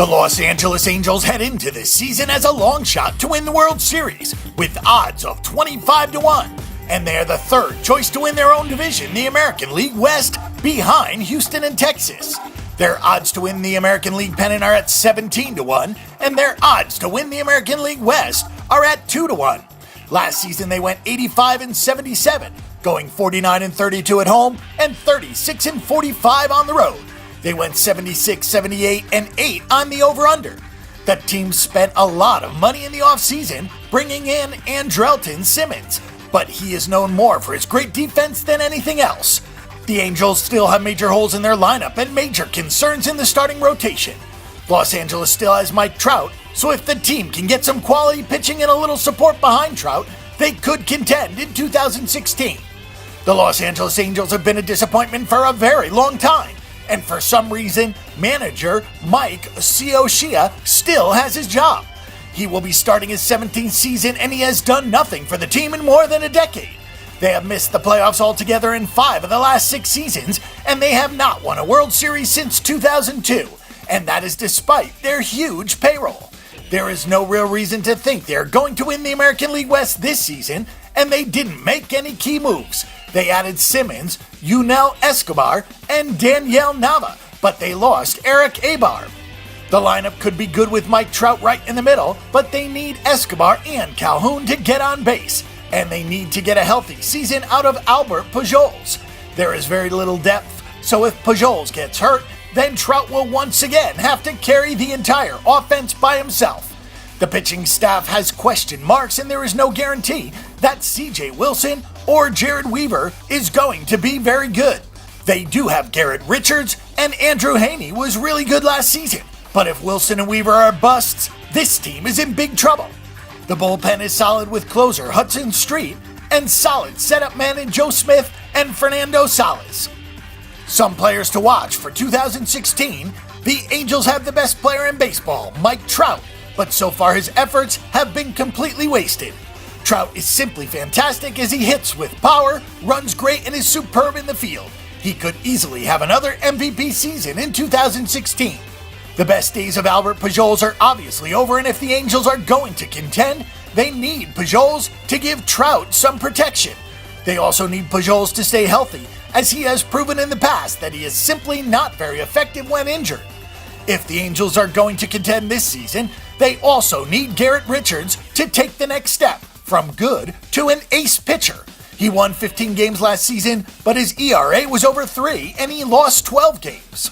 The Los Angeles Angels head into this season as a long shot to win the World Series with odds of 25-1, and they're the third choice to win their own division, the American League West, behind Houston and Texas. Their odds to win the American League pennant are at 17-1, and their odds to win the American League West are at 2-1. Last season they went 85-77, going 49-32 at home and 36-45 on the road. They went 76, 78, and 8 on the over-under. The team spent a lot of money in the offseason, bringing in Andrelton Simmons, but he is known more for his great defense than anything else. The Angels still have major holes in their lineup and major concerns in the starting rotation. Los Angeles still has Mike Trout, so if the team can get some quality pitching and a little support behind Trout, they could contend in 2016. The Los Angeles Angels have been a disappointment for a very long time, and for some reason, manager Mike Sioshia still has his job. He will be starting his 17th season, and he has done nothing for the team in more than a decade. They have missed the playoffs altogether in 5 of the last 6 seasons, and they have not won a World Series since 2002, and that is despite their huge payroll. There is no real reason to think they're going to win the American League West this season, and they didn't make any key moves. They added Simmons, Yunel Escobar, and Daniel Nava, but they lost Eric Abar. The lineup could be good with Mike Trout right in the middle, but they need Escobar and Calhoun to get on base, and they need to get a healthy season out of Albert Pujols. There is very little depth, so if Pujols gets hurt, then Trout will once again have to carry the entire offense by himself. The pitching staff has question marks, and there is no guarantee that C.J. Wilson or Jared Weaver is going to be very good. They do have Garrett Richards, and Andrew Heaney was really good last season. But if Wilson and Weaver are busts, this team is in big trouble. The bullpen is solid with closer Hudson Street and solid setup man in Joe Smith and Fernando Salas. Some players to watch for 2016, the Angels have the best player in baseball, Mike Trout, but so far his efforts have been completely wasted. Trout is simply fantastic as he hits with power, runs great, and is superb in the field. He could easily have another MVP season in 2016. The best days of Albert Pujols are obviously over, and if the Angels are going to contend, they need Pujols to give Trout some protection. They also need Pujols to stay healthy, as he has proven in the past that he is simply not very effective when injured. If the Angels are going to contend this season, they also need Garrett Richards to take the next step from good to an ace pitcher. He won 15 games last season, but his ERA was over 3 and he lost 12 games.